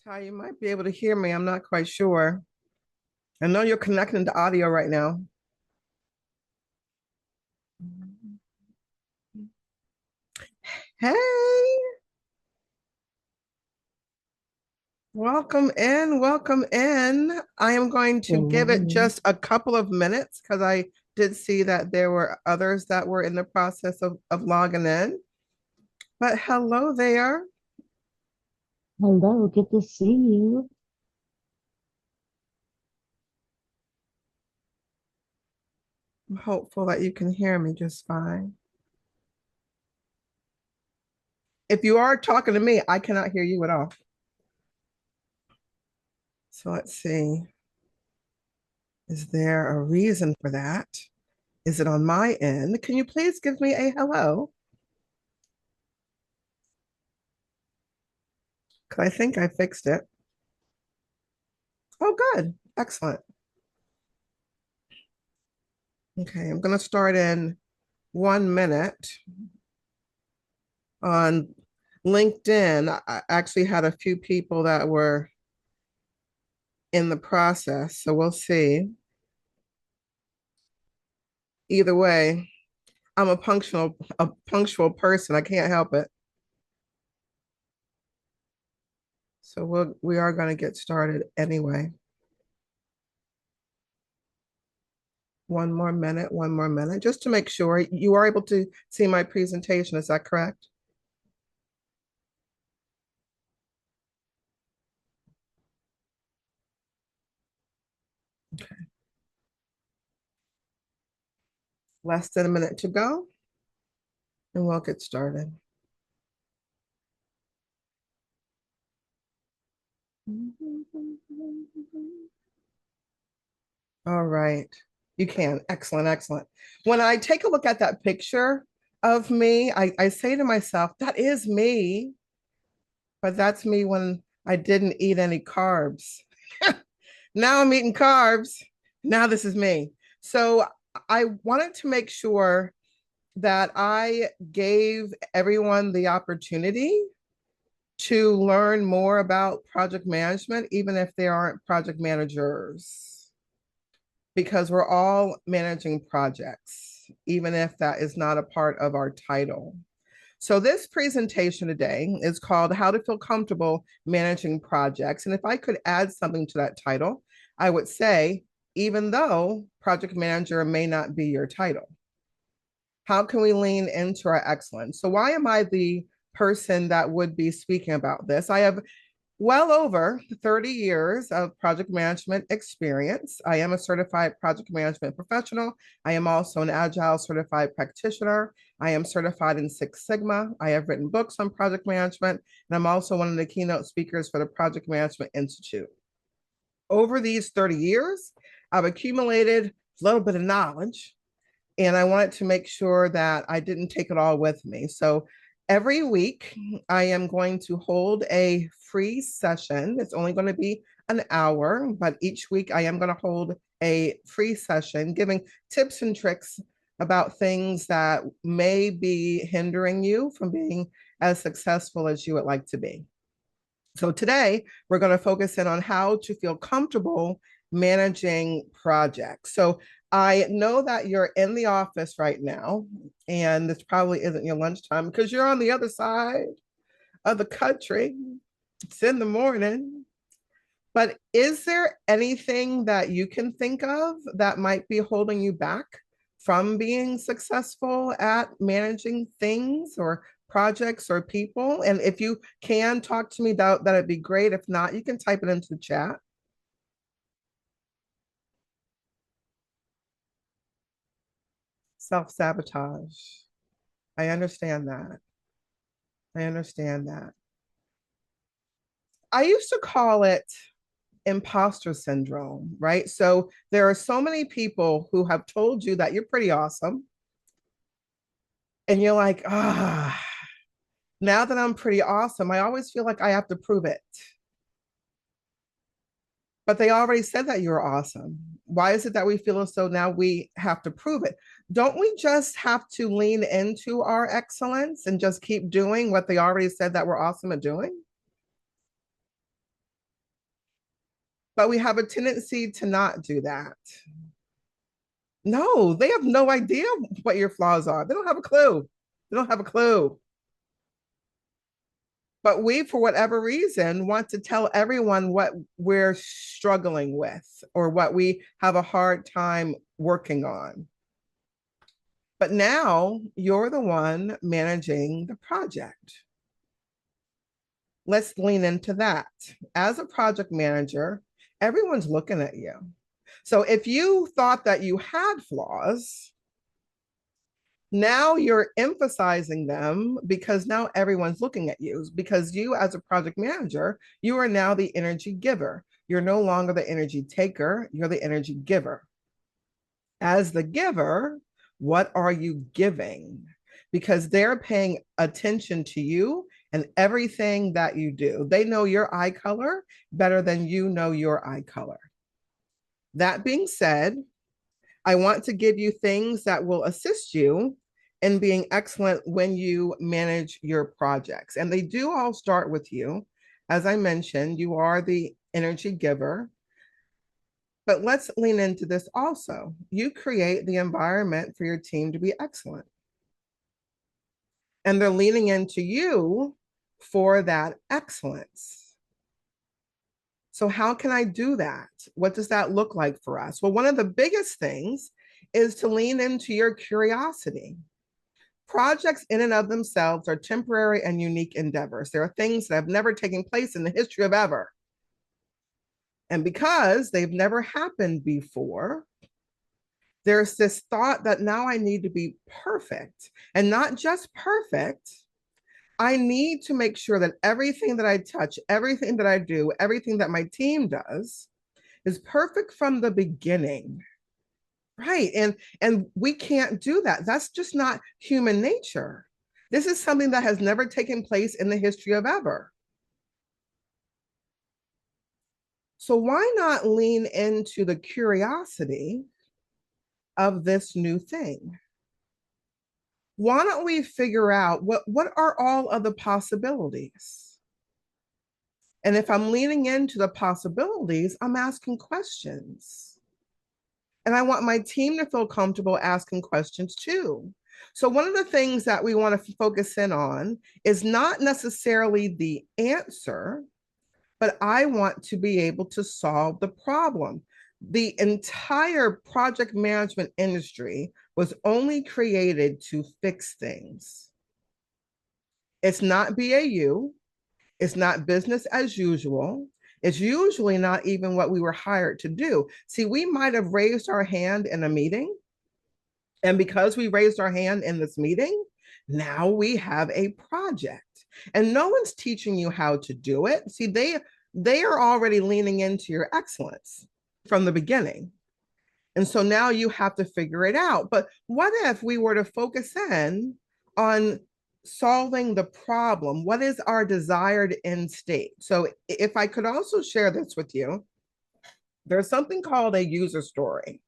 Ty, you might be able to hear me. I'm not quite sure. I know you're connecting to audio right now. Hey, welcome in. Welcome in. I am going to give it Hello. just a couple of minutes because I did see that there were others that were in the process of logging in. But hello there. Hello, good to see you. I'm hopeful that you can hear me just fine. If you are talking to me, I cannot hear you at all. So let's see. Is there a reason for that? Is it on my end? Can you please give me a hello? Because I think I fixed it. Oh, good. Excellent. Okay, I'm going to start in 1 minute. On LinkedIn, I actually had a few people that were in the process. So we'll see. Either way, I'm a punctual person. I can't help it. So we are going to get started anyway. 1 more minute, just to make sure you are able to see my presentation. Is that correct? Less than a minute to go, and we'll get started. All right. You can. Excellent, excellent. When I take a look at that picture of me, I say to myself, that is me, but that's me when I didn't eat any carbs. Now I'm eating carbs. Now this is me. So I wanted to make sure that I gave everyone the opportunity to learn more about project management, even if they aren't project managers, because we're all managing projects, even if that is not a part of our title. So, this presentation today is called How to Feel Comfortable Managing Projects. And if I could add something to that title, I would say, even though project manager may not be your title, how can we lean into our excellence? So, why am I the person that would be speaking about this? I have well over 30 years of project management experience. I am a certified project management professional. I am also an Agile certified practitioner. I am certified in Six Sigma. I have written books on project management, and I'm also one of the keynote speakers for the Project Management Institute. Over these 30 years, I've accumulated a little bit of knowledge, and I wanted to make sure that I didn't take it all with me. So every week, I am going to hold a free session. It's only going to be an hour, but each week I am going to hold a free session giving tips and tricks about things that may be hindering you from being as successful as you would like to be. So today we're going to focus in on how to feel comfortable managing projects. So I know that you're in the office right now, and this probably isn't your lunchtime because you're on the other side of the country. It's in the morning. But is there anything that you can think of that might be holding you back from being successful at managing things or projects or people? And if you can talk to me, that'd be great. If not, you can type it into the chat. Self-sabotage. I understand that. I understand that. I used to call it imposter syndrome, right? So there are so many people who have told you that you're pretty awesome. And you're like, now that I'm pretty awesome, I always feel like I have to prove it. But they already said that you're awesome. Why is it that we feel as though now we have to prove it? Don't we just have to lean into our excellence and just keep doing what they already said that we're awesome at doing? But we have a tendency to not do that. No, they have no idea what your flaws are. They don't have a clue. They don't have a clue. But we, for whatever reason, want to tell everyone what we're struggling with or what we have a hard time working on. But now you're the one managing the project. Let's lean into that. As a project manager, everyone's looking at you. So if you thought that you had flaws, now you're emphasizing them because now everyone's looking at you. Because you, as a project manager, you are now the energy giver. You're no longer the energy taker, you're the energy giver. As the giver, what are you giving? Because they're paying attention to you and everything that you do. They know your eye color better than you know your eye color. That being said, I want to give you things that will assist you in being excellent when you manage your projects. And they do all start with you. As I mentioned, you are the energy giver. But let's lean into this also. You create the environment for your team to be excellent. And they're leaning into you for that excellence. So, how can I do that? What does that look like for us? Well, one of the biggest things is to lean into your curiosity. Projects in and of themselves are temporary and unique endeavors. There are things that have never taken place in the history of ever. And because they've never happened before, there's this thought that now I need to be perfect, and not just perfect. I need to make sure that everything that I touch, everything that I do, everything that my team does is perfect from the beginning. Right. And we can't do that. That's just not human nature. This is something that has never taken place in the history of ever. So why not lean into the curiosity of this new thing? Why don't we figure out what are all of the possibilities? And if I'm leaning into the possibilities, I'm asking questions. And I want my team to feel comfortable asking questions too. So, one of the things that we want to focus in on is not necessarily the answer, but I want to be able to solve the problem. The entire project management industry was only created to fix things. It's not BAU, it's not business as usual. It's usually not even what we were hired to do. See, we might have raised our hand in a meeting. And because we raised our hand in this meeting, now we have a project. And no one's teaching you how to do it. See, they are already leaning into your excellence from the beginning. And so now you have to figure it out. But what if we were to focus in on solving the problem? What is our desired end state? So if I could also share this with you, there's something called a user story.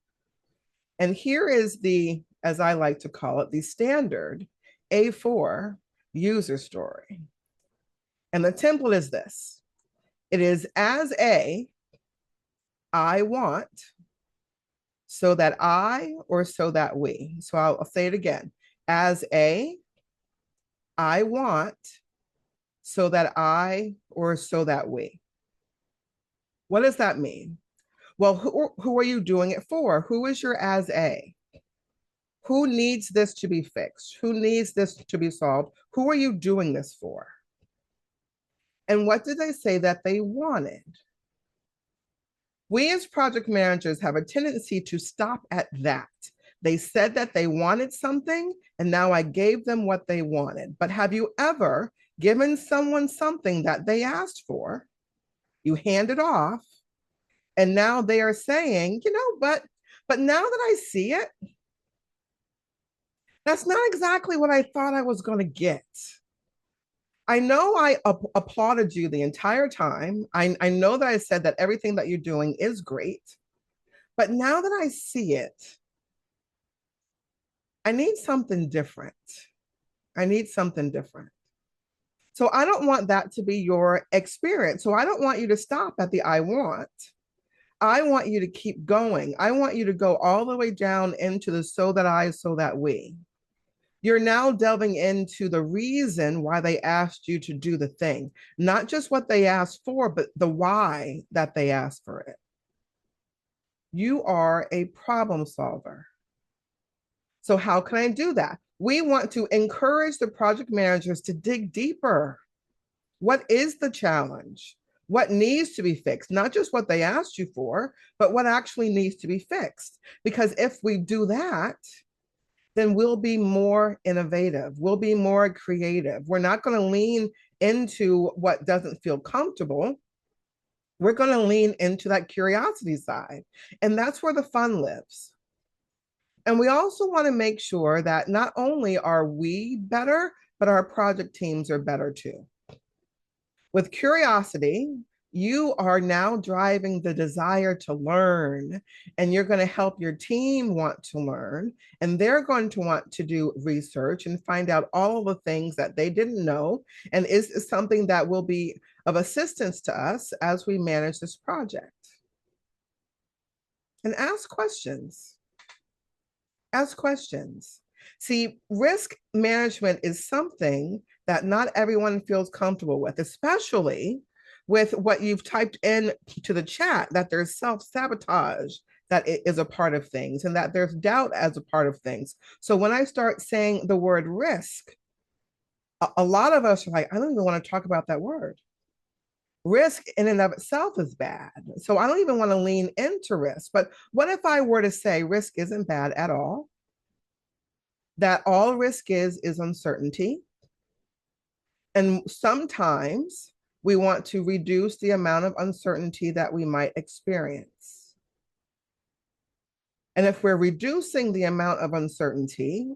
And here is the, as I like to call it, the standard A4 user story. And the template is this. It is as a, I want, so that I, or so that we. So I'll say it again. As a, I want, so that I, or so that we. What does that mean? Well, who are you doing it for? Who is your as a? Who needs this to be fixed? Who needs this to be solved? Who are you doing this for? And what did they say that they wanted? We as project managers have a tendency to stop at that. They said that they wanted something, and now I gave them what they wanted. But have you ever given someone something that they asked for? You hand it off, And now they are saying, but now that I see it, that's not exactly what I thought I was going to get. I know I applauded you the entire time. I know that I said that everything that you're doing is great. But now that I see it, I need something different. I need something different. So I don't want that to be your experience. So I don't want you to stop at the I want. I want you to keep going. I want you to go all the way down into the so that I, so that we. You're now delving into the reason why they asked you to do the thing, not just what they asked for, but the why that they asked for it. You are a problem solver. So, how can I do that? We want to encourage the project managers to dig deeper. What is the challenge? What needs to be fixed? Not just what they asked you for, but what actually needs to be fixed. Because if we do that, then we'll be more innovative. We'll be more creative. We're not going to lean into what doesn't feel comfortable. We're going to lean into that curiosity side. And that's where the fun lives. And we also want to make sure that not only are we better, but our project teams are better too. With curiosity, you are now driving the desire to learn, and you're going to help your team want to learn, and they're going to want to do research and find out all the things that they didn't know, and is something that will be of assistance to us as we manage this project. And ask questions. Ask questions. See, risk management is something that not everyone feels comfortable with, especially with what you've typed in to the chat, that there's self-sabotage that is a part of things and that there's doubt as a part of things. So when I start saying the word risk, a lot of us are like, I don't even want to talk about that word. Risk in and of itself is bad. So I don't even want to lean into risk. But what if I were to say risk isn't bad at all? That all risk is uncertainty. And sometimes we want to reduce the amount of uncertainty that we might experience. And if we're reducing the amount of uncertainty,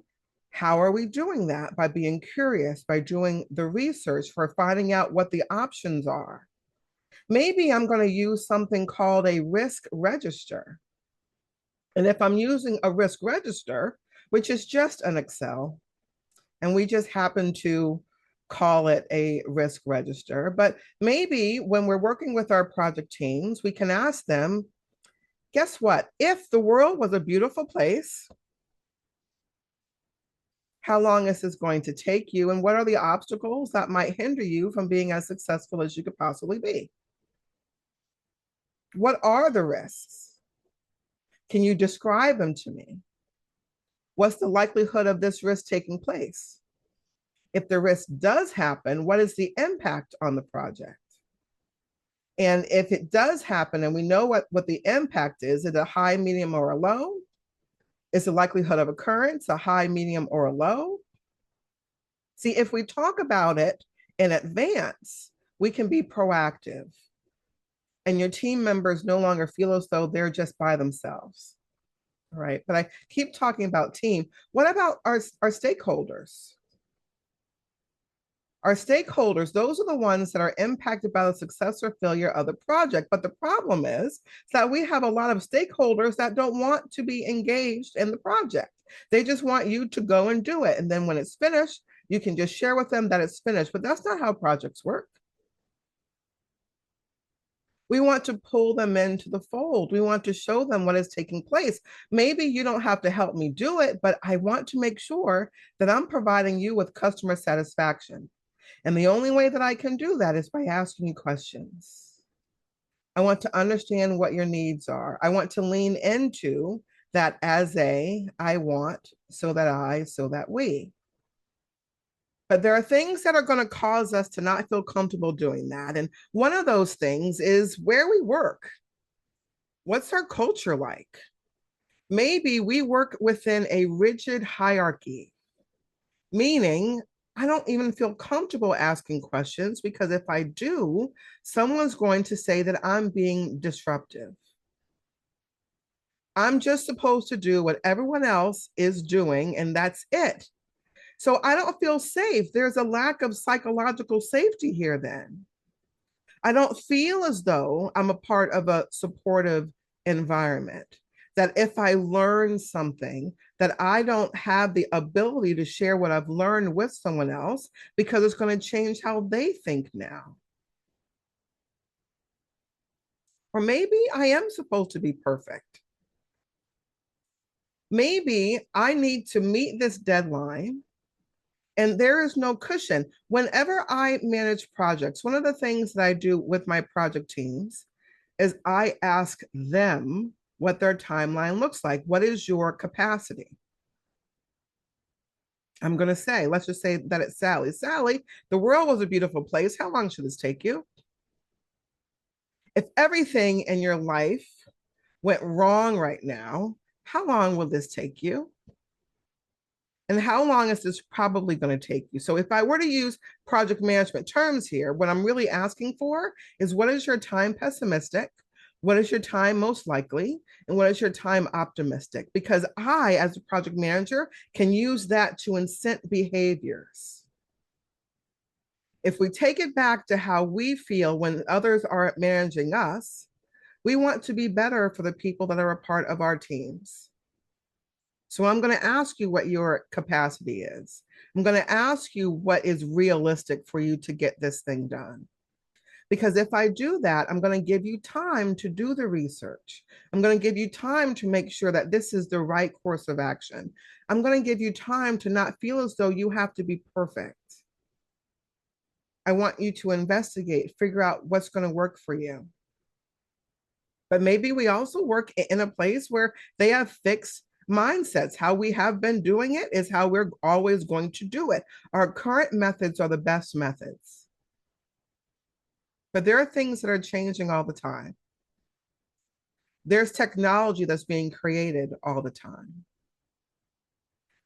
how are we doing that? By being curious, by doing the research for finding out what the options are. Maybe I'm going to use something called a risk register. And if I'm using a risk register, which is just an Excel, and we just happen to call it a risk register, but maybe when we're working with our project teams, we can ask them, guess what? If the world was a beautiful place, how long is this going to take you? And what are the obstacles that might hinder you from being as successful as you could possibly be? What are the risks? Can you describe them to me? What's the likelihood of this risk taking place? If the risk does happen, what is the impact on the project? And if it does happen and we know what the impact is it a high, medium, or a low? Is the likelihood of occurrence a high, medium, or a low? See, if we talk about it in advance, we can be proactive. And your team members no longer feel as though they're just by themselves. All right. But I keep talking about team. What about our stakeholders? Our stakeholders, those are the ones that are impacted by the success or failure of the project. But the problem is that we have a lot of stakeholders that don't want to be engaged in the project. They just want you to go and do it. And then when it's finished, you can just share with them that it's finished. But that's not how projects work. We want to pull them into the fold. We want to show them what is taking place. Maybe you don't have to help me do it, but I want to make sure that I'm providing you with customer satisfaction. And the only way that I can do that is by asking you questions. I want to understand what your needs are. I want to lean into that as I want, so that we. But there are things that are going to cause us to not feel comfortable doing that. And one of those things is where we work. What's our culture like? Maybe we work within a rigid hierarchy, meaning I don't even feel comfortable asking questions because if I do, someone's going to say that I'm being disruptive. I'm just supposed to do what everyone else is doing, and that's it. So I don't feel safe. There's a lack of psychological safety here then. I don't feel as though I'm a part of a supportive environment. That if I learn something, that I don't have the ability to share what I've learned with someone else because it's going to change how they think now. Or maybe I am supposed to be perfect. Maybe I need to meet this deadline and there is no cushion. Whenever I manage projects, one of the things that I do with my project teams is I ask them what their timeline looks like. What is your capacity? I'm going to say, let's just say that it's Sally. Sally, the world was a beautiful place. How long should this take you? If everything in your life went wrong right now, how long will this take you? And how long is this probably going to take you? So if I were to use project management terms here, what I'm really asking for is what is your time pessimistic? What is your time most likely? And what is your time optimistic? Because I, as a project manager, can use that to incent behaviors. If we take it back to how we feel when others are managing us, we want to be better for the people that are a part of our teams. So I'm going to ask you what your capacity is. I'm going to ask you what is realistic for you to get this thing done. Because if I do that, I'm going to give you time to do the research. I'm going to give you time to make sure that this is the right course of action. I'm going to give you time to not feel as though you have to be perfect. I want you to investigate, figure out what's going to work for you. But maybe we also work in a place where they have fixed mindsets. How we have been doing it is how we're always going to do it. Our current methods are the best methods. But there are things that are changing all the time. There's technology that's being created all the time.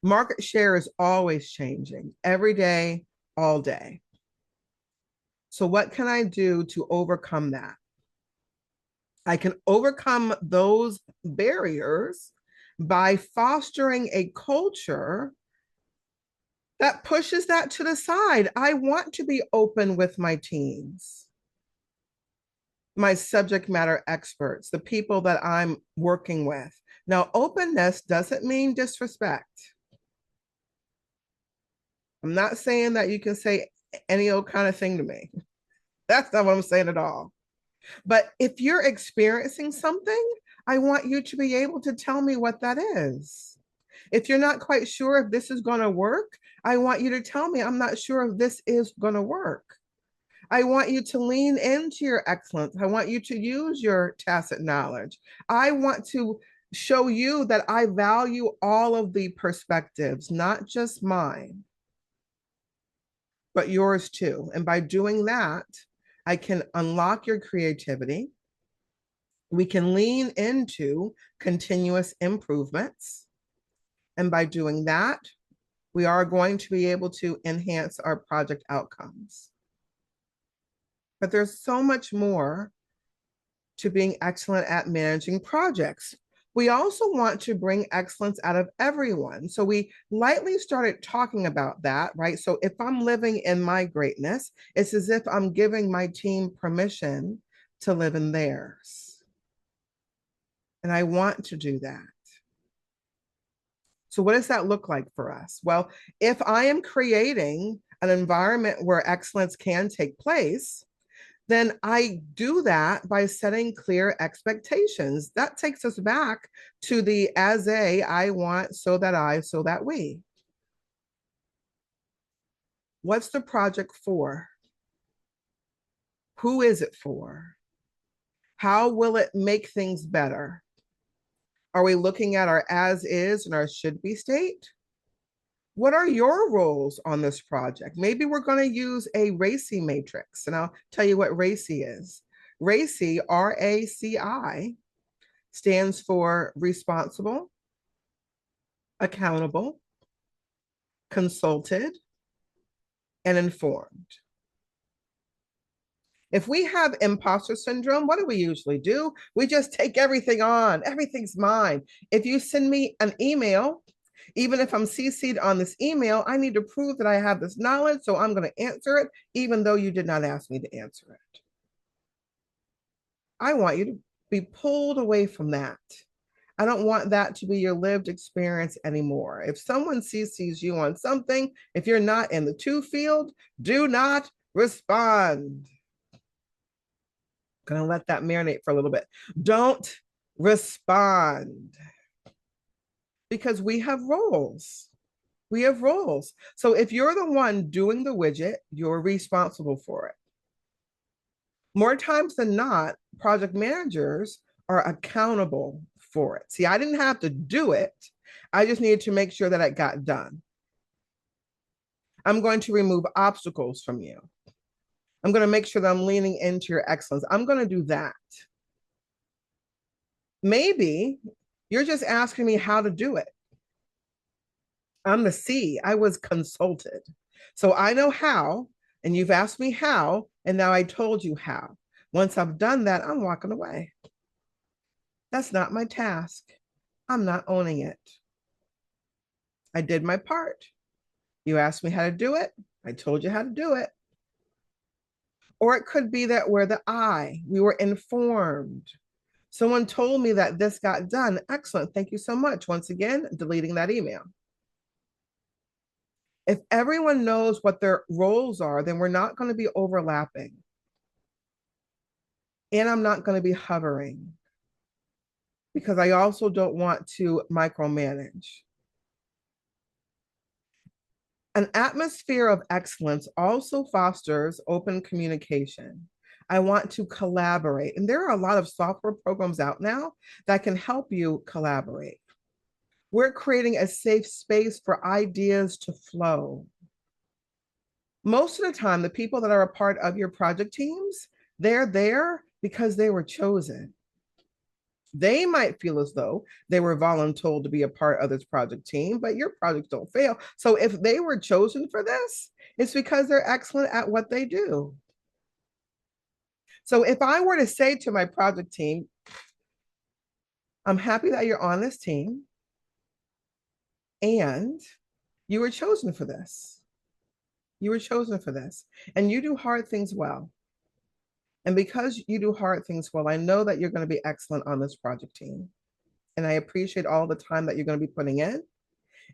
Market share is always changing, every day, all day. So what can I do to overcome that? I can overcome those barriers by fostering a culture that pushes that to the side. I want to be open with my teams, my subject matter experts, the people that I'm working with. Now, openness doesn't mean disrespect. I'm not saying that you can say any old kind of thing to me. That's not what I'm saying at all. But if you're experiencing something, I want you to be able to tell me what that is. If you're not quite sure if this is going to work, I want you to tell me I'm not sure if this is going to work. I want you to lean into your excellence. I want you to use your tacit knowledge. I want to show you that I value all of the perspectives, not just mine, but yours too. And by doing that, I can unlock your creativity. We can lean into continuous improvements. And by doing that, we are going to be able to enhance our project outcomes. But there's so much more to being excellent at managing projects. We also want to bring excellence out of everyone. So we lightly started talking about that, right? So if I'm living in my greatness, it's as if I'm giving my team permission to live in theirs. And I want to do that. So what does that look like for us? Well, if I am creating an environment where excellence can take place, then I do that by setting clear expectations. That takes us back to the as a, I want, so that I, so that we. What's the project for? Who is it for? How will it make things better? Are we looking at our as is and our should be state? What are your roles on this project? Maybe we're going to use a RACI matrix, and I'll tell you what RACI is. RACI, RACI, stands for responsible, accountable, consulted, and informed. If we have imposter syndrome, what do we usually do? We just take everything on. Everything's mine. If you send me an email, even if I'm CC'd on this email, I need to prove that I have this knowledge. So I'm going to answer it, even though you did not ask me to answer it. I want you to be pulled away from that. I don't want that to be your lived experience anymore. If someone CCs you on something, if you're not in the to field, do not respond. Gonna let that marinate for a little bit. Don't respond because we have roles. We have roles. So if you're the one doing the widget, you're responsible for it. More times than not, project managers are accountable for it. See, I didn't have to do it. I just needed to make sure that it got done. I'm going to remove obstacles from you. I'm going to make sure that I'm leaning into your excellence. I'm going to do that. Maybe you're just asking me how to do it. I'm the C. I was consulted. So I know how, and you've asked me how, and now I told you how. Once I've done that, I'm walking away. That's not my task. I'm not owning it. I did my part. You asked me how to do it. I told you how to do it. Or it could be that we're the I. We were informed. Someone told me that this got done. Excellent. Thank you so much. Once again, deleting that email. If everyone knows what their roles are, then we're not going to be overlapping. And I'm not going to be hovering because I also don't want to micromanage. An atmosphere of excellence also fosters open communication. I want to collaborate. And there are a lot of software programs out now that can help you collaborate. We're creating a safe space for ideas to flow. Most of the time, the people that are a part of your project teams, they're there because they were chosen. They might feel as though they were voluntold to be a part of this project team, but your projects don't fail. So if they were chosen for this, it's because they're excellent at what they do. So if I were to say to my project team, I'm happy that you're on this team and you were chosen for this. You were chosen for this and you do hard things well. And because you do hard things well, I know that you're going to be excellent on this project team. And I appreciate all the time that you're going to be putting in.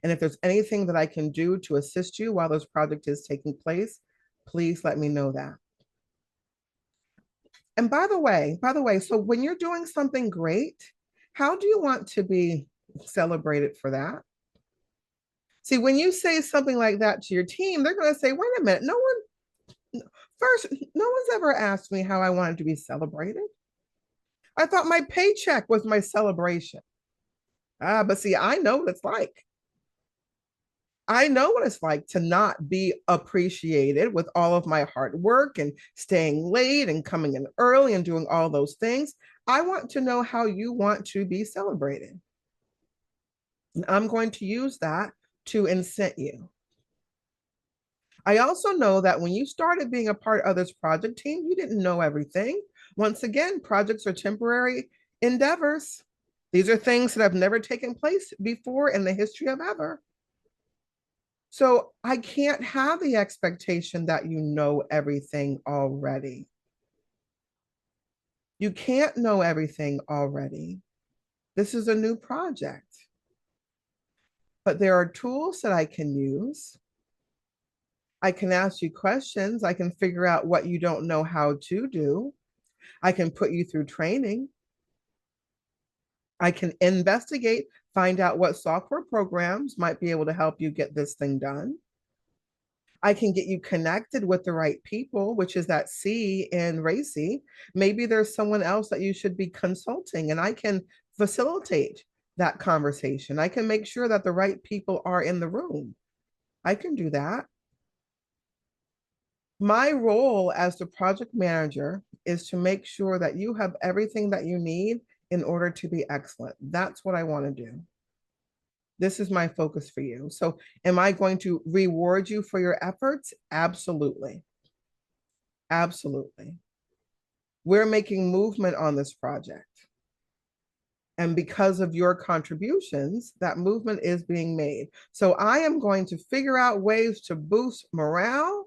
And if there's anything that I can do to assist you while this project is taking place, please let me know that. And by the way, so when you're doing something great, how do you want to be celebrated for that? See, when you say something like that to your team, they're going to say, wait a minute, no one's ever asked me how I wanted to be celebrated. I thought my paycheck was my celebration. But see, I know what it's like. I know what it's like to not be appreciated with all of my hard work and staying late and coming in early and doing all those things. I want to know how you want to be celebrated. And I'm going to use that to incent you. I also know that when you started being a part of this project team, you didn't know everything. Once again, projects are temporary endeavors. These are things that have never taken place before in the history of ever. So I can't have the expectation that you know everything already. You can't know everything already. This is a new project. But there are tools that I can use. I can ask you questions. I can figure out what you don't know how to do. I can put you through training. I can investigate, find out what software programs might be able to help you get this thing done. I can get you connected with the right people, which is that C in RACI. Maybe there's someone else that you should be consulting, and I can facilitate that conversation. I can make sure that the right people are in the room. I can do that. My role as the project manager is to make sure that you have everything that you need in order to be excellent. That's what I want to do. This is my focus for you. So am I going to reward you for your efforts? Absolutely. Absolutely. We're making movement on this project. And because of your contributions, that movement is being made. So I am going to figure out ways to boost morale.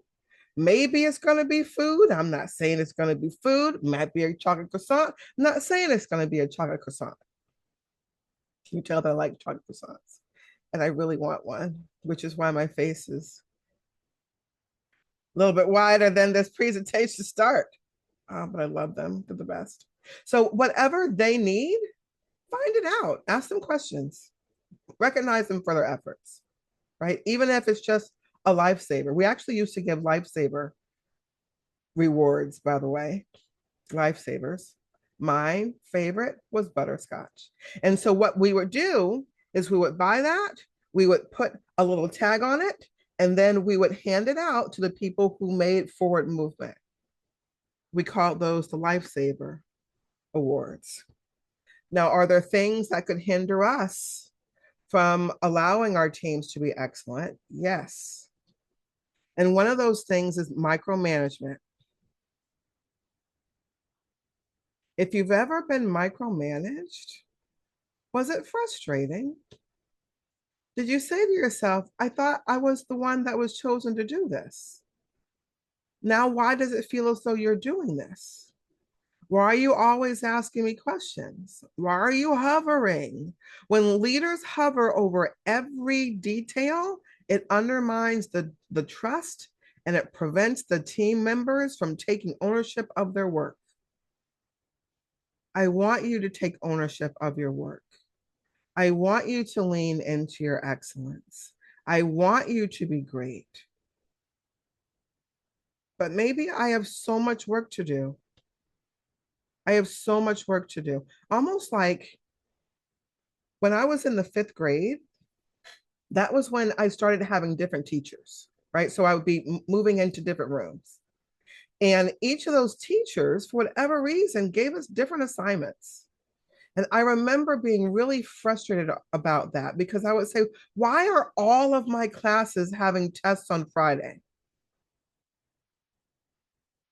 Maybe it's going to be food. I'm not saying it's going to be food. It might be a chocolate croissant. I'm not saying it's going to be a chocolate croissant. Can you tell that I like chocolate croissants? And I really want one, which is why my face is a little bit wider than this presentation start. But I love them. They're the best. So whatever they need, find it out. Ask them questions. Recognize them for their efforts, right? Even if it's just a lifesaver. We actually used to give lifesaver rewards, by the way, lifesavers. My favorite was butterscotch. And so what we would do is we would buy that, we would put a little tag on it, and then we would hand it out to the people who made forward movement. We called those the lifesaver awards. Now, are there things that could hinder us from allowing our teams to be excellent? Yes. And one of those things is micromanagement. If you've ever been micromanaged, was it frustrating? Did you say to yourself, I thought I was the one that was chosen to do this? Now, why does it feel as though you're doing this? Why are you always asking me questions? Why are you hovering? When leaders hover over every detail, it undermines the trust and it prevents the team members from taking ownership of their work. I want you to take ownership of your work. I want you to lean into your excellence. I want you to be great. But maybe I have so much work to do. I have so much work to do. Almost like when I was in the 5th grade, that was when I started having different teachers, right? So I would be moving into different rooms. And each of those teachers, for whatever reason, gave us different assignments. And I remember being really frustrated about that because I would say, why are all of my classes having tests on Friday?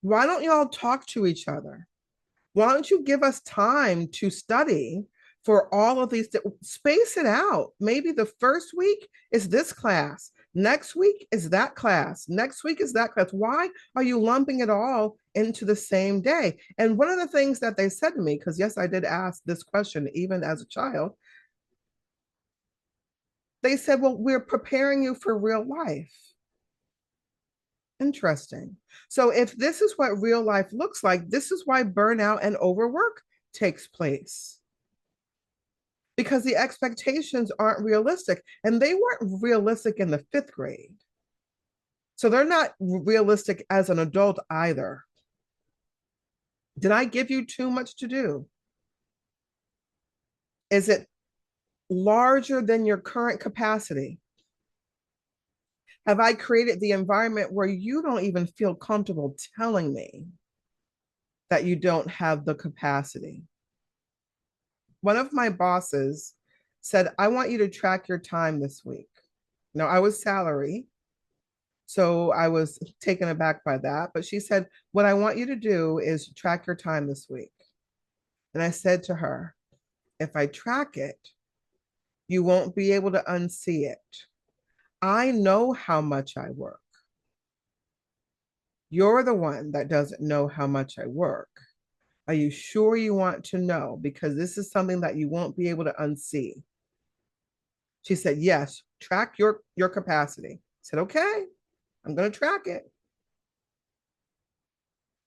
Why don't y'all talk to each other? Why don't you give us time to study for all of these? Space it out. Maybe the first week is this class. Next week is that class. Next week is that class. Why are you lumping it all into the same day? And one of the things that they said to me, because yes, I did ask this question even as a child, they said, well, we're preparing you for real life. Interesting. So if this is what real life looks like, this is why burnout and overwork takes place. Because the expectations aren't realistic, and they weren't realistic in the 5th grade. So they're not realistic as an adult either. Did I give you too much to do? Is it larger than your current capacity? Have I created the environment where you don't even feel comfortable telling me that you don't have the capacity? One of my bosses said, I want you to track your time this week. Now, I was salary, so I was taken aback by that. But she said, what I want you to do is track your time this week. And I said to her, if I track it, you won't be able to unsee it. I know how much I work. You're the one that doesn't know how much I work. Are you sure you want to know? Because this is something that you won't be able to unsee. She said, yes, track your capacity. I said, okay, I'm going to track it.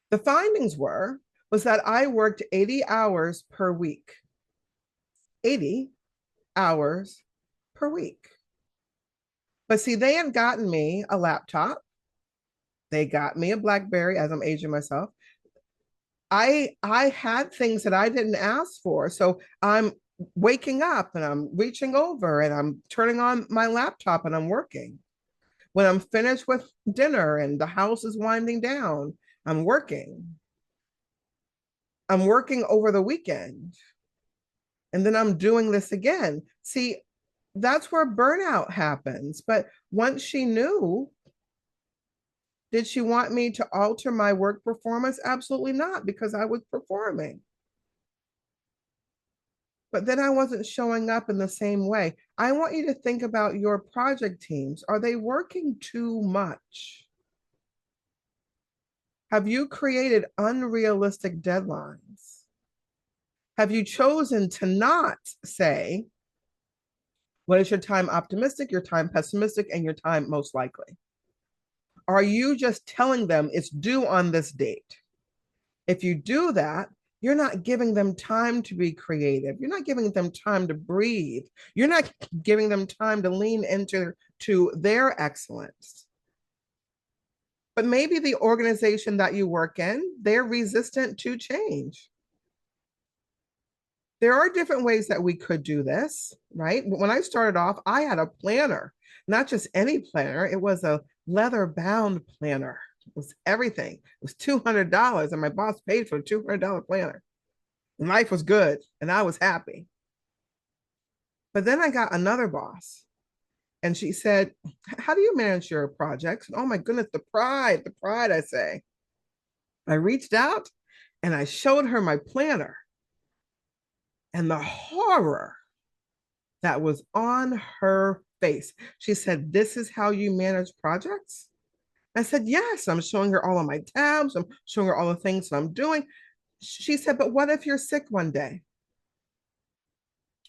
The findings was that I worked 80 hours per week. 80 hours per week. But see, they had gotten me a laptop. They got me a BlackBerry as I'm aging myself. I had things that I didn't ask for. So I'm waking up and I'm reaching over and I'm turning on my laptop and I'm working. When I'm finished with dinner and the house is winding down, I'm working. I'm working over the weekend. And then I'm doing this again. See, that's where burnout happens. But once she knew, Did she want me to alter my work performance? Absolutely not, because I was performing. But then I wasn't showing up in the same way. I want you to think about your project teams. Are they working too much? Have you created unrealistic deadlines? Have you chosen to not say, what is your time optimistic, your time pessimistic, and your time most likely? Are you just telling them it's due on this date? If you do that, you're not giving them time to be creative. You're not giving them time to breathe. You're not giving them time to lean into their excellence. But maybe the organization that you work in, they're resistant to change. There are different ways that we could do this, right? When I started off, I had a planner, not just any planner, it was a leather bound planner. It was everything. It was $200, and my boss paid for a $200 planner. And life was good, and I was happy. But then I got another boss, and she said, how do you manage your projects? And oh my goodness, the pride, I say. I reached out and I showed her my planner, and the horror that was on her face. She said, this is how you manage projects? I said, yes. I'm showing her all of my tabs. I'm showing her all the things that I'm doing. She said, but what if you're sick one day?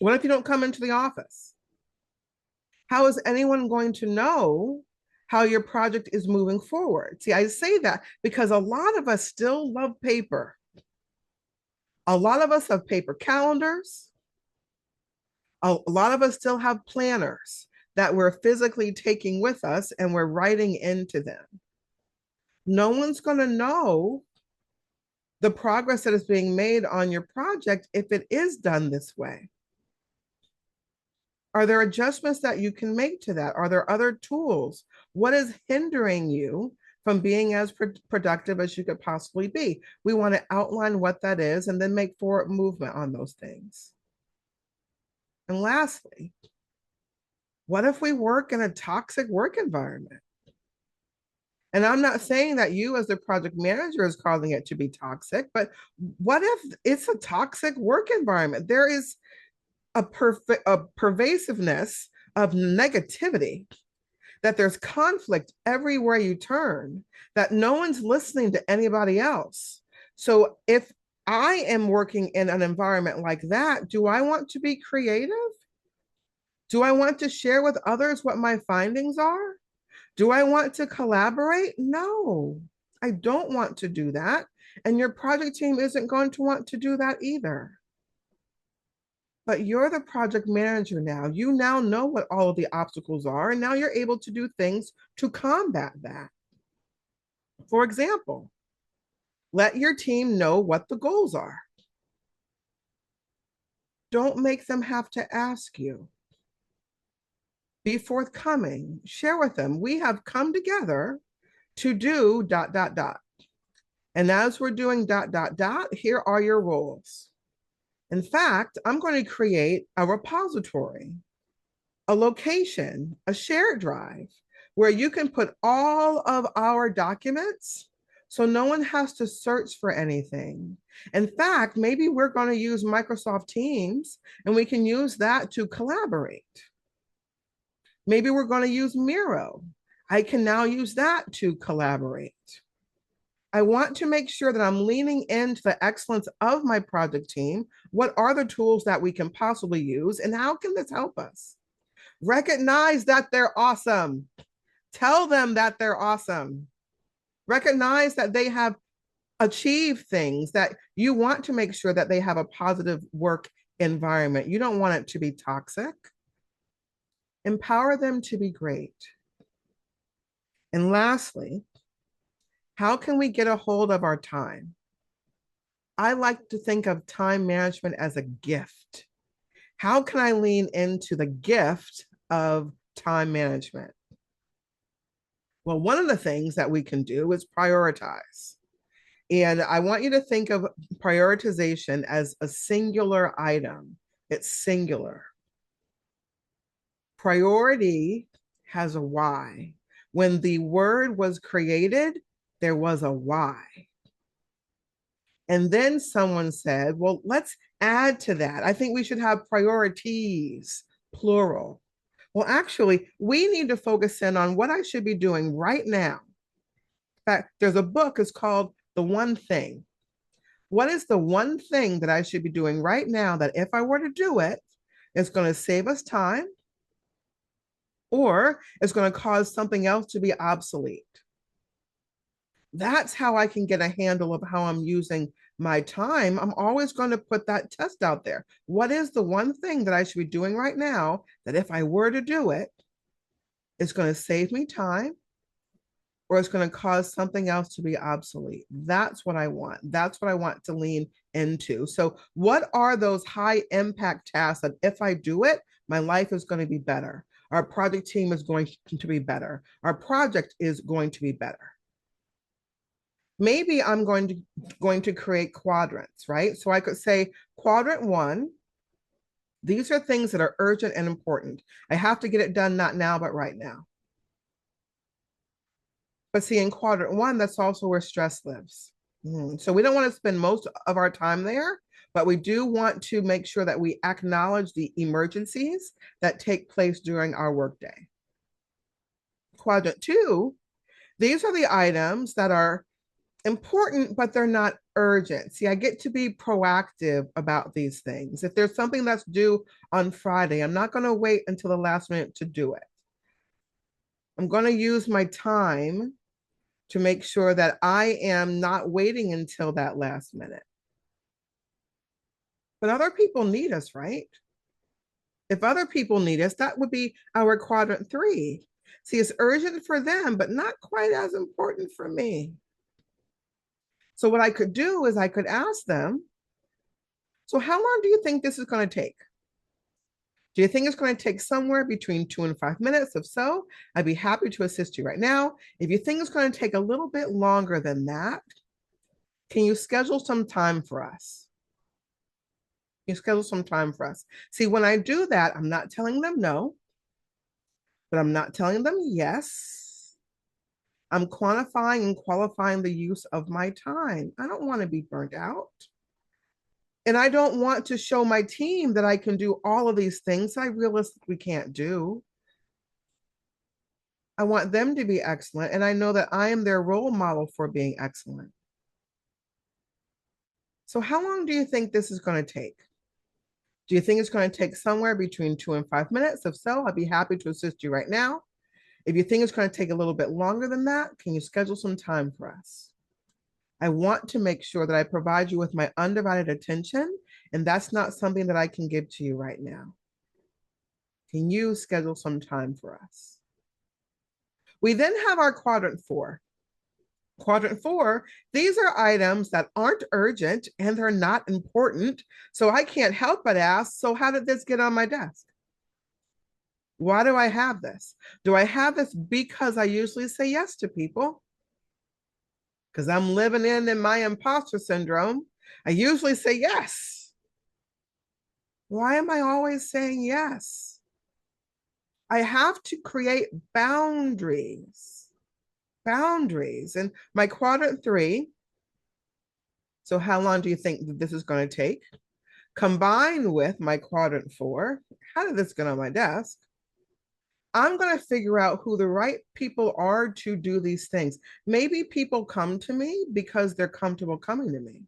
What if you don't come into the office? How is anyone going to know how your project is moving forward? See, I say that because a lot of us still love paper. A lot of us have paper calendars. A lot of us still have planners that we're physically taking with us and we're writing into them. No one's going to know the progress that is being made on your project if it is done this way. Are there adjustments that you can make to that? Are there other tools? What is hindering you from being as productive as you could possibly be? We want to outline what that is and then make forward movement on those things. And lastly, what if we work in a toxic work environment? And I'm not saying that you as the project manager is causing it to be toxic, but what if it's a toxic work environment? There is a pervasiveness of negativity, that there's conflict everywhere you turn, that no one's listening to anybody else. So if I am working in an environment like that, do I want to be creative? Do I want to share with others what my findings are? Do I want to collaborate? No, I don't want to do that. And your project team isn't going to want to do that either. But you're the project manager now. You now know what all of the obstacles are, and now you're able to do things to combat that. For example, let your team know what the goals are. Don't make them have to ask you. Be forthcoming. Share with them. We have come together to do ... And as we're doing ... here are your roles. In fact, I'm going to create a repository, a location, a shared drive where you can put all of our documents so no one has to search for anything. In fact, maybe we're going to use Microsoft Teams and we can use that to collaborate. Maybe we're going to use Miro. I can now use that to collaborate. I want to make sure that I'm leaning into the excellence of my project team. What are the tools that we can possibly use, and how can this help us? Recognize that they're awesome. Tell them that they're awesome. Recognize that they have achieved things, that you want to make sure that they have a positive work environment. You don't want it to be toxic. Empower them to be great. And lastly, how can we get a hold of our time? I like to think of time management as a gift. How can I lean into the gift of time management? Well, one of the things that we can do is prioritize. And I want you to think of prioritization as a singular item. It's singular. Priority has a why. When the word was created, there was a why. And then someone said, well, let's add to that. I think we should have priorities, plural. Well, actually, we need to focus in on what I should be doing right now. In fact, there's a book, it's called The One Thing. What is the one thing that I should be doing right now that if I were to do it, it's going to save us time or it's going to cause something else to be obsolete? That's how I can get a handle of how I'm using my time. I'm always going to put that test out there. What is the one thing that I should be doing right now that if I were to do it, it's going to save me time or it's going to cause something else to be obsolete? That's what I want. That's what I want to lean into. So, what are those high impact tasks that if I do it, my life is going to be better? Our project team is going to be better. Our project is going to be better. Maybe I'm going to create quadrants, right? So I could say quadrant one, these are things that are urgent and important. I have to get it done, not now, but right now. But see, in quadrant one, that's also where stress lives. So we don't want to spend most of our time there, but we do want to make sure that we acknowledge the emergencies that take place during our workday. Quadrant two, these are the items that are important, but they're not urgent. See, I get to be proactive about these things. If there's something that's due on Friday, I'm not going to wait until the last minute to do it. I'm going to use my time to make sure that I am not waiting until that last minute. But other people need us, right? If other people need us, that would be our quadrant three. See, it's urgent for them, but not quite as important for me. So what I could do is I could ask them, so how long do you think this is going to take? Do you think it's going to take somewhere between 2 and 5 minutes? If so, I'd be happy to assist you right now. If you think it's going to take a little bit longer than that, can you schedule some time for us? Can you schedule some time for us? See, when I do that, I'm not telling them no, but I'm not telling them yes. I'm quantifying and qualifying the use of my time. I don't want to be burnt out. And I don't want to show my team that I can do all of these things I realistically can't do. I want them to be excellent, and I know that I am their role model for being excellent. So how long do you think this is going to take? Do you think it's going to take somewhere between 2 and 5 minutes? If so, I'd be happy to assist you right now. If you think it's going to take a little bit longer than that, can you schedule some time for us? I want to make sure that I provide you with my undivided attention, and that's not something that I can give to you right now. Can you schedule some time for us? We then have our quadrant four. Quadrant four, these are items that aren't urgent and they're not important. So I can't help but ask, so how did this get on my desk? Why do I have this? Do I have this because I usually say yes to people? Because I'm living in my imposter syndrome. I usually say yes. Why am I always saying yes? I have to create boundaries. Boundaries. And my quadrant three, so how long do you think this is going to take? Combined with my quadrant four, how did this get on my desk? I'm going to figure out who the right people are to do these things. Maybe people come to me because they're comfortable coming to me.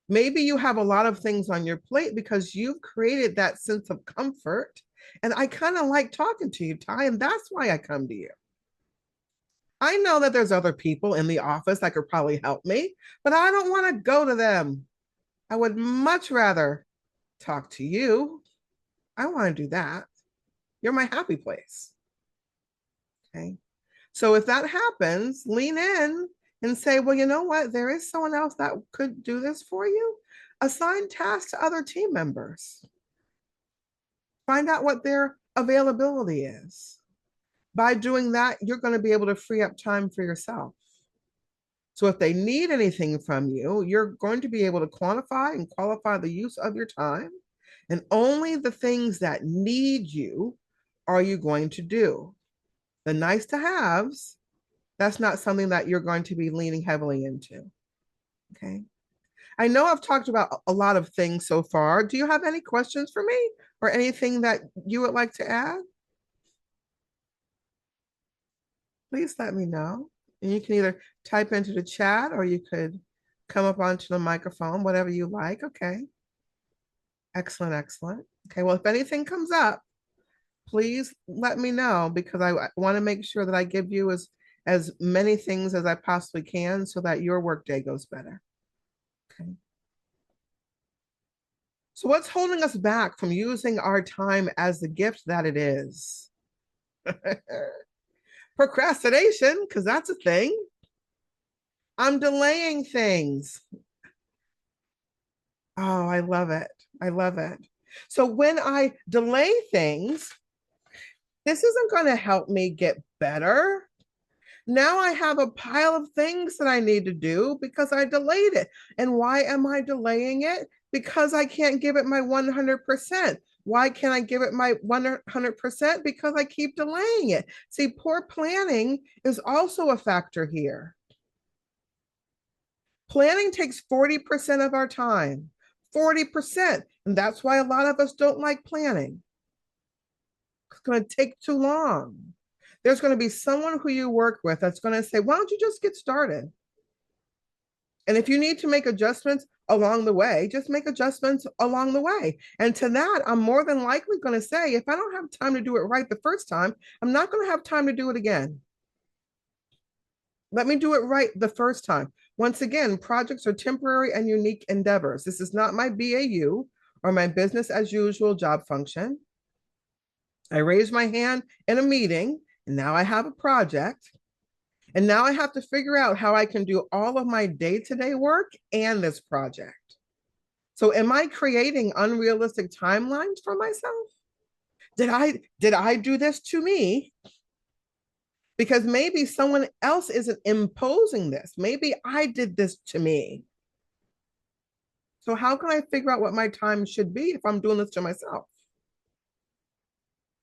Maybe you have a lot of things on your plate because you've created that sense of comfort. And I kind of like talking to you, Ty, and that's why I come to you. I know that there's other people in the office that could probably help me, but I don't want to go to them. I would much rather talk to you. I want to do that. You're my happy place. Okay. So if that happens, lean in and say, well, you know what? There is someone else that could do this for you. Assign tasks to other team members. Find out what their availability is. By doing that, you're going to be able to free up time for yourself. So if they need anything from you, you're going to be able to quantify and qualify the use of your time. And only the things that need you are you going to do. The nice to haves, that's not something that you're going to be leaning heavily into. Okay. I know I've talked about a lot of things so far. Do you have any questions for me or anything that you would like to add? Please let me know. And you can either type into the chat or you could come up onto the microphone, whatever you like. Okay. Excellent, excellent. Okay, well, if anything comes up, please let me know because I want to make sure that I give you as many things as I possibly can so that your workday goes better. Okay. So what's holding us back from using our time as the gift that it is? Procrastination, because that's a thing. I'm delaying things. Oh, I love it. I love it. So when I delay things, this isn't going to help me get better. Now I have a pile of things that I need to do because I delayed it. And why am I delaying it? Because I can't give it my 100%. Why can't I give it my 100%? Because I keep delaying it. See, poor planning is also a factor here. Planning takes 40% of our time, 40%. And that's why a lot of us don't like planning. It's going to take too long. There's going to be someone who you work with that's going to say, why don't you just get started? And if you need to make adjustments along the way, just make adjustments along the way. And to that, I'm more than likely going to say, if I don't have time to do it right the first time, I'm not going to have time to do it again. Let me do it right the first time. Once again, projects are temporary and unique endeavors. This is not my BAU or my business as usual job function. I raised my hand in a meeting, and now I have a project. And now I have to figure out how I can do all of my day-to-day work and this project. So am I creating unrealistic timelines for myself? Did I do this to me? Because maybe someone else isn't imposing this. Maybe I did this to me. So how can I figure out what my time should be if I'm doing this to myself?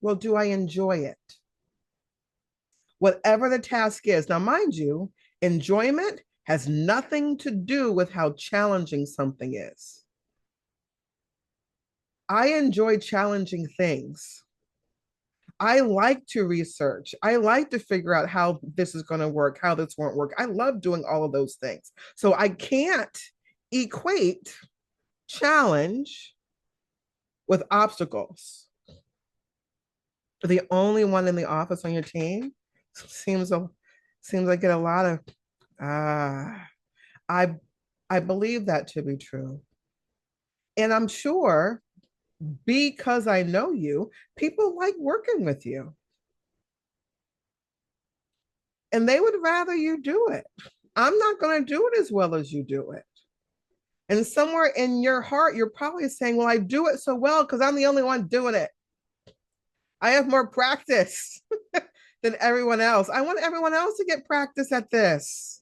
Well, do I enjoy it? Whatever the task is. Now, mind you, enjoyment has nothing to do with how challenging something is. I enjoy challenging things. I like to research. I like to figure out how this is going to work, how this won't work. I love doing all of those things. So I can't equate challenge with obstacles. The only one in the office on your team seems I get a lot of I I believe that to be true. And I'm sure because I know you, people like working with you. And they would rather you do it. I'm not going to do it as well as you do it. And somewhere in your heart, you're probably saying, well, I do it so well because I'm the only one doing it. I have more practice than everyone else. I want everyone else to get practice at this.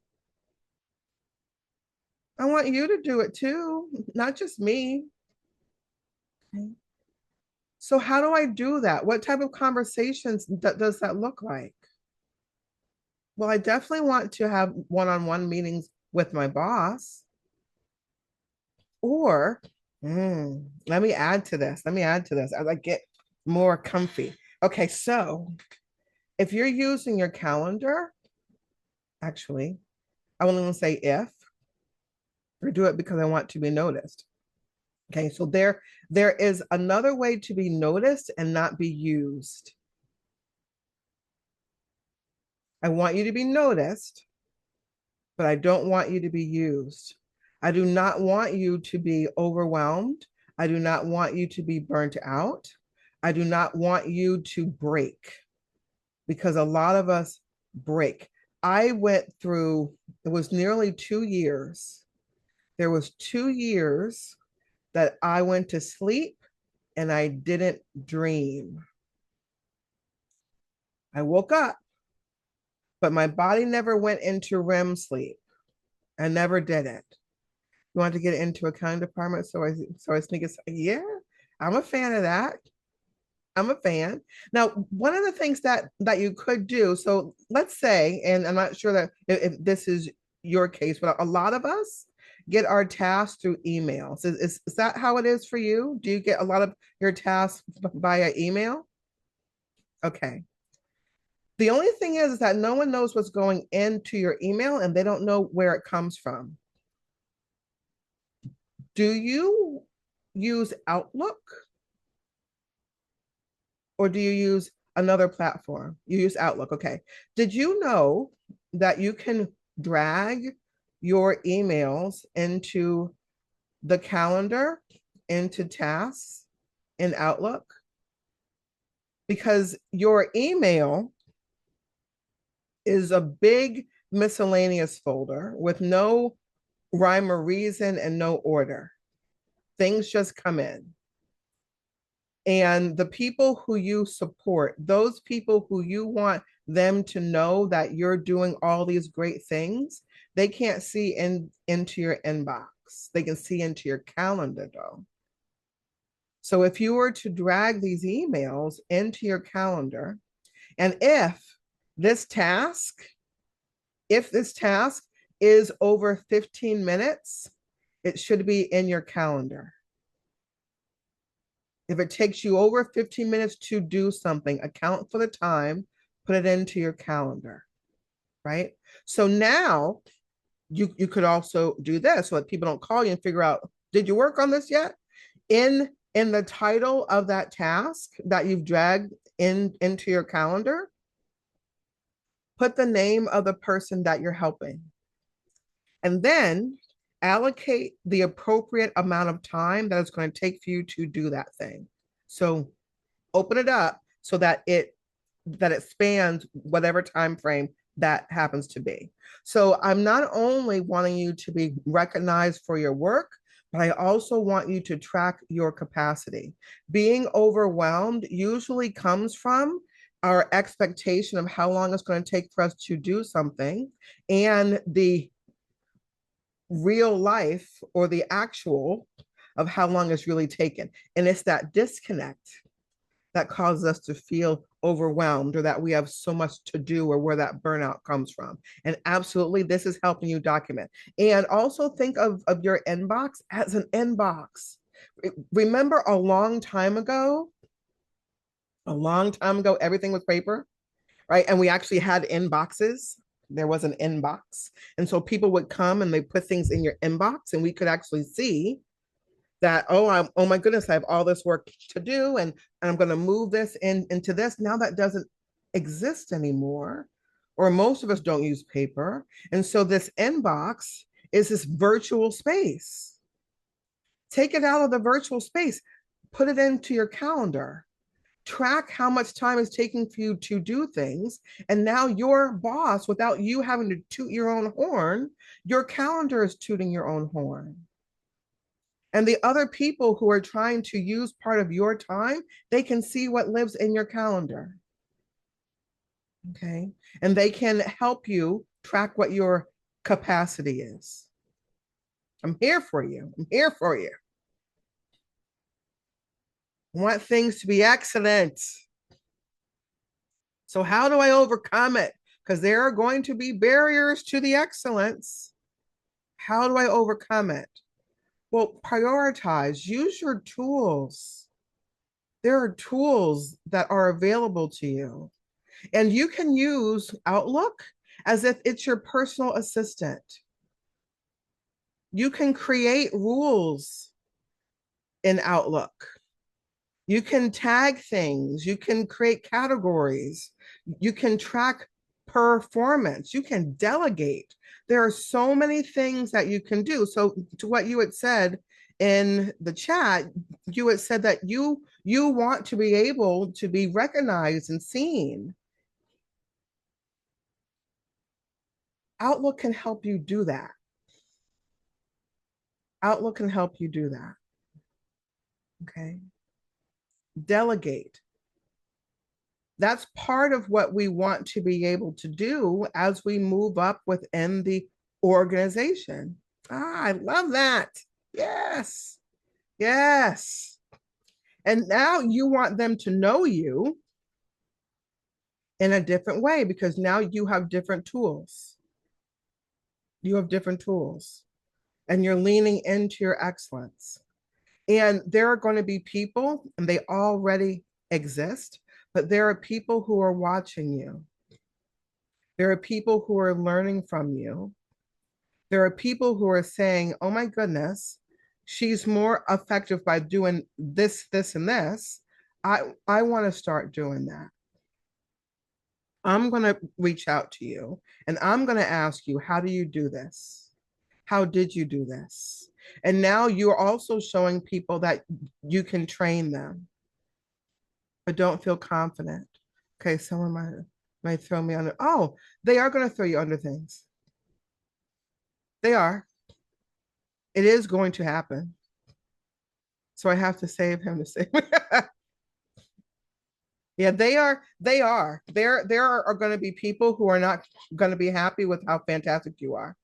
I want you to do it too, not just me. Okay. So, how do I do that? What type of conversations does that look like? Well, I definitely want to have one on one meetings with my boss. Or, let me add to this. Let me add to this as I get more comfy. Okay, so if you're using your calendar, actually, I will only say if, or do it because I want to be noticed. Okay, so there is another way to be noticed and not be used. I want you to be noticed, but I don't want you to be used. I do not want you to be overwhelmed. I do not want you to be burnt out. I do not want you to break because a lot of us break. I went through, it was nearly 2 years. There was 2 years that I went to sleep and I didn't dream. I woke up, but my body never went into REM sleep. I never did it. You want to get into accounting department? So I sneak it. Yeah, I'm a fan of that. I'm a fan. Now, one of the things that you could do, so let's say, and I'm not sure that if this is your case, but a lot of us get our tasks through emails. Is that how it is for you? Do you get a lot of your tasks via email? Okay. The only thing is that no one knows what's going into your email and they don't know where it comes from. Do you use Outlook or do you use another platform? You use Outlook. Okay. Did you know that you can drag your emails into the calendar, into tasks in Outlook? Because your email is a big miscellaneous folder with no rhyme or reason and no order. Things just come in. And the people who you support, those people who you want them to know that you're doing all these great things, they can't see into your inbox. They can see into your calendar though. So if you were to drag these emails into your calendar, and this task, if this task is over 15 minutes, it should be in your calendar. If it takes you over 15 minutes to do something, account for the time, put it into your calendar, right? So now you could also do this so that people don't call you and figure out, did you work on this yet? In the title of that task that you've dragged into your calendar, put the name of the person that you're helping. And then allocate the appropriate amount of time that it's going to take for you to do that thing. So open it up so that it spans whatever time frame that happens to be. So I'm not only wanting you to be recognized for your work, but I also want you to track your capacity. Being overwhelmed usually comes from our expectation of how long it's going to take for us to do something and the real life or the actual of how long it's really taken. And it's that disconnect that causes us to feel overwhelmed or that we have so much to do or where that burnout comes from. And absolutely, this is helping you document. And also think of your inbox as an inbox. Remember a long time ago, everything was paper, right? And we actually had inboxes. There was an inbox. And so people would come and they put things in your inbox and we could actually see that, oh my goodness, I have all this work to do and I'm going to move this into this. Now that doesn't exist anymore, or most of us don't use paper. And so this inbox is this virtual space. Take it out of the virtual space, put it into your calendar, track how much time it's taking for you to do things. And now your boss, without you having to toot your own horn, your calendar is tooting your own horn. And the other people who are trying to use part of your time, they can see what lives in your calendar. Okay. And they can help you track what your capacity is. I'm here for you. I'm here for you. I want things to be excellent. So, how do I overcome it? Because there are going to be barriers to the excellence. How do I overcome it? Well, prioritize, use your tools. There are tools that are available to you. And you can use Outlook as if it's your personal assistant. You can create rules in Outlook. You can tag things. You can create categories. You can track performance. You can delegate. There are so many things that you can do. So to what you had said in the chat, you had said that you want to be able to be recognized and seen. Outlook can help you do that. Outlook can help you do that. Okay. Delegate. That's part of what we want to be able to do as we move up within the organization. I love that. Yes. Yes. And now you want them to know you in a different way because now you have different tools. You have different tools and you're leaning into your excellence. And there are going to be people, and they already exist, but there are people who are watching you. There are people who are learning from you. There are people who are saying, oh my goodness, she's more effective by doing this, this, and this. I want to start doing that. I'm going to reach out to you and I'm going to ask you, how do you do this? How did you do this? And now you're also showing people that you can train them, but don't feel confident. Okay, someone might throw me under. Oh, they are going to throw you under things. They are. It is going to happen. So I have to save him to save. Yeah, they are. They are. There are going to be people who are not going to be happy with how fantastic you are.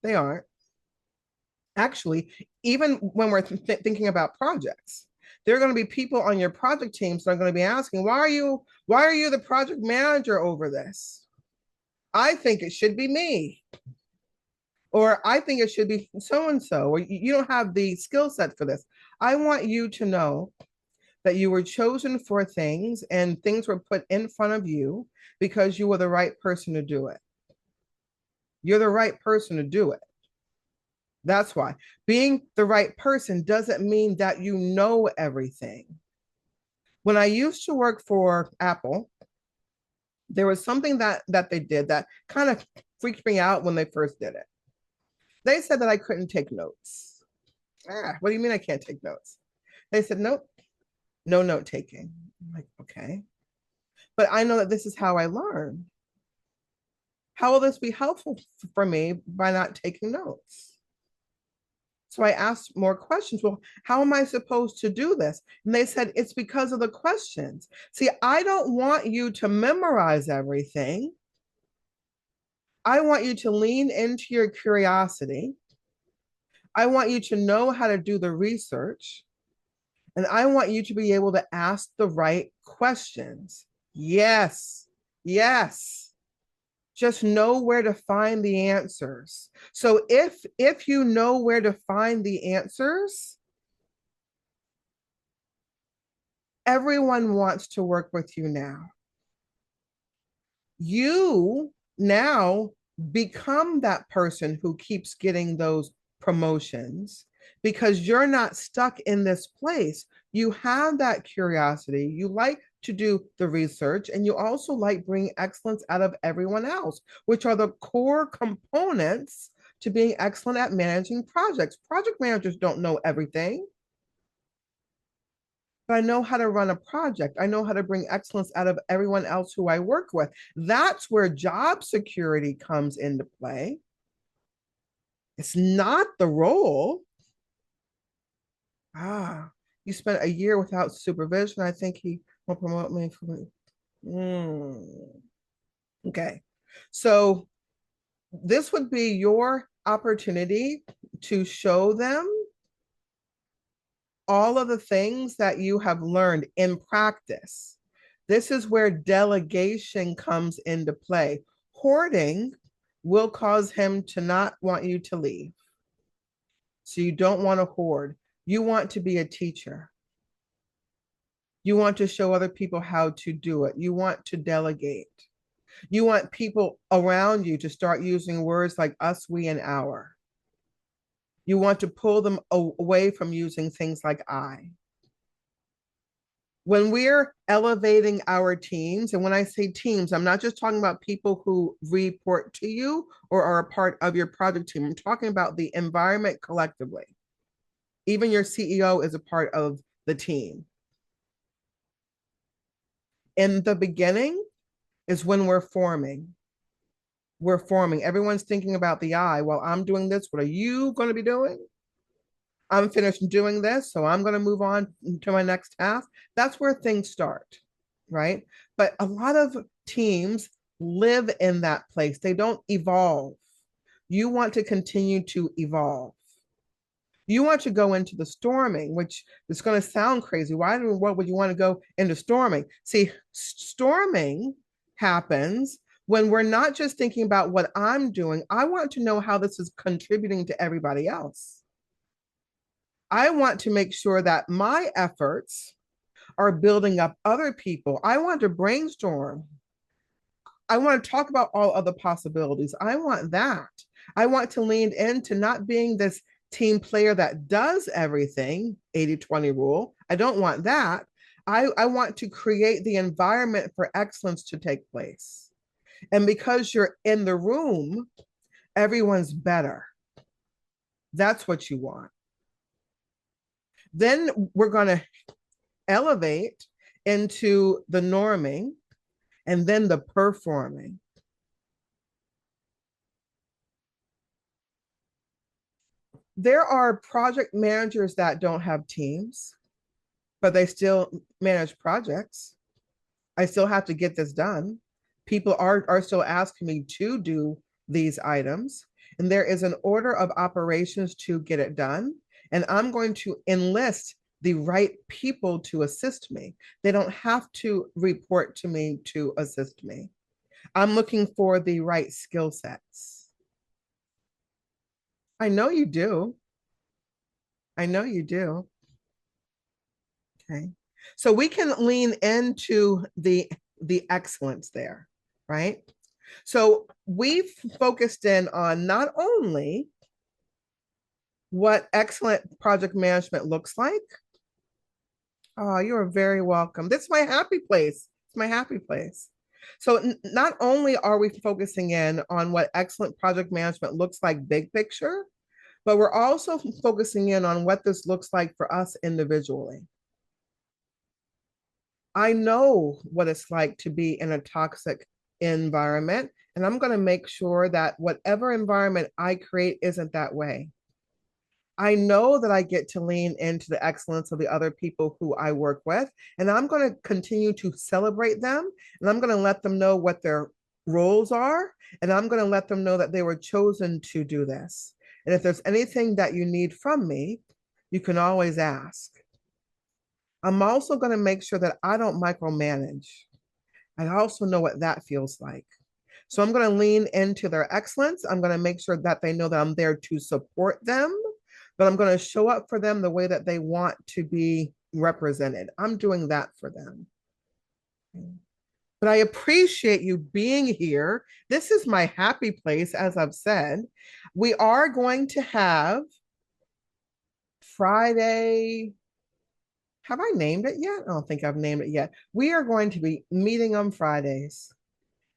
They aren't. Actually, even when we're thinking about projects, there are going to be people on your project teams that are going to be asking, why are you the project manager over this? I think it should be me. Or I think it should be so and so, or you don't have the skill set for this. I want you to know that you were chosen for things and things were put in front of you because you were the right person to do it. You're the right person to do it. That's why being the right person doesn't mean that you know everything. When I used to work for Apple, there was something that they did that kind of freaked me out when they first did it. They said that I couldn't take notes. What do you mean I can't take notes? They said, nope, no note taking. I'm like, okay. But I know that this is how I learn. How will this be helpful for me by not taking notes? So I asked more questions. Well, how am I supposed to do this? And they said, it's because of the questions. See, I don't want you to memorize everything. I want you to lean into your curiosity. I want you to know how to do the research. And I want you to be able to ask the right questions. Yes, yes. Just know where to find the answers. So if you know where to find the answers, everyone wants to work with you now. You now become that person who keeps getting those promotions because you're not stuck in this place. You have that curiosity. You like to do the research and you also like bringing excellence out of everyone else, which are the core components to being excellent at managing projects. Project managers don't know everything, but I know how to run a project. I know how to bring excellence out of everyone else who I work with. That's where job security comes into play. It's not the role. You spent a year without supervision. I think he will promote me for me. Okay. So this would be your opportunity to show them all of the things that you have learned in practice. This is where delegation comes into play. Hoarding will cause him to not want you to leave. So you don't want to hoard. You want to be a teacher. You want to show other people how to do it. You want to delegate. You want people around you to start using words like us, we, and our. You want to pull them away from using things like I. When we're elevating our teams, and when I say teams, I'm not just talking about people who report to you or are a part of your project team. I'm talking about the environment collectively. Even your CEO is a part of the team. In the beginning is when we're forming. We're forming. Everyone's thinking about the I. Well, I'm doing this. What are you going to be doing? I'm finished doing this, so I'm going to move on to my next task. That's where things start, right? But a lot of teams live in that place. They don't evolve. You want to continue to evolve. You want to go into the storming, which is going to sound crazy. Why in the world would you want to go into storming? See, storming happens when we're not just thinking about what I'm doing. I want to know how this is contributing to everybody else. I want to make sure that my efforts are building up other people. I want to brainstorm. I want to talk about all other possibilities. I want that. I want to lean into not being this team player that does everything, 80-20 rule. I don't want that. I want to create the environment for excellence to take place. And because you're in the room, everyone's better. That's what you want. Then we're going to elevate into the norming and then the performing. There are project managers that don't have teams, but they still manage projects. I still have to get this done. People are still asking me to do these items, and there is an order of operations to get it done. And I'm going to enlist the right people to assist me. They don't have to report to me to assist me. I'm looking for the right skill sets. I know you do. I know you do. Okay. So we can lean into the excellence there, right? So we've focused in on not only what excellent project management looks like. Oh, you're very welcome. This is my happy place. It's my happy place. So not only are we focusing in on what excellent project management looks like big picture, but we're also focusing in on what this looks like for us individually. I know what it's like to be in a toxic environment, and I'm going to make sure that whatever environment I create isn't that way. I know that I get to lean into the excellence of the other people who I work with, and I'm going to continue to celebrate them, and I'm going to let them know what their roles are, and I'm going to let them know that they were chosen to do this. And if there's anything that you need from me, you can always ask. I'm also going to make sure that I don't micromanage. I also know what that feels like. So I'm going to lean into their excellence. I'm going to make sure that they know that I'm there to support them, but I'm going to show up for them the way that they want to be represented. I'm doing that for them. But I appreciate you being here. This is my happy place, as I've said. We are going to have Friday. Have I named it yet? I don't think I've named it yet. We are going to be meeting on Fridays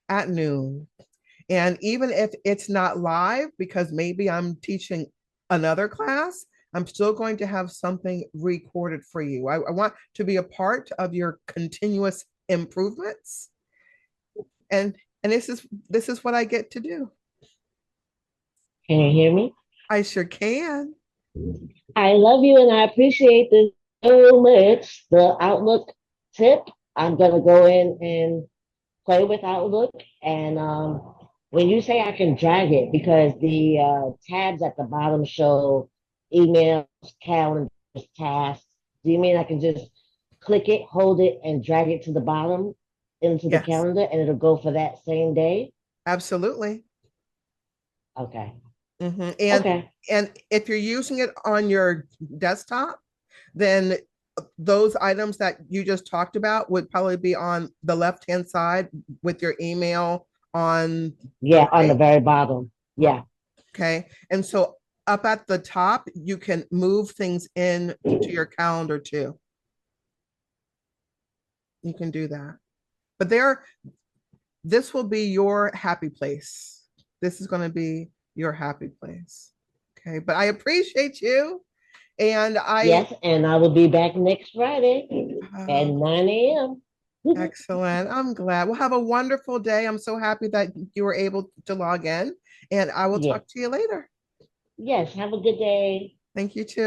at noon. And even if it's not live, because maybe I'm teaching another class, I'm still going to have something recorded for you. I want to be a part of your continuous improvements. And this is what I get to do. Can you hear me? I sure can. I love you and I appreciate this so much. The Outlook tip, I'm gonna go in and play with Outlook. And when you say I can drag it, because the tabs at the bottom show emails, calendars, tasks. Do you mean I can just click it, hold it, and drag it to the bottom into the Yes, calendar, and it'll go for that same day? absolutely. Okay. Mhm. Okay. And if you're using it on your desktop, then those items that you just talked about would probably be on the left-hand side with your email on the Yeah, on the right. very bottom. Yeah. Okay. And so up at the top, you can move things in to your calendar too. You can do that. But this will be your happy place. This is going to be your happy place. Okay. But I appreciate you. And Yes, and I will be back next Friday at uh, 9 a.m. excellent. I'm glad. Well, have a wonderful day. I'm so happy that you were able to log in, and I will Yeah. talk to you later. Yes. Have a good day. Thank you too.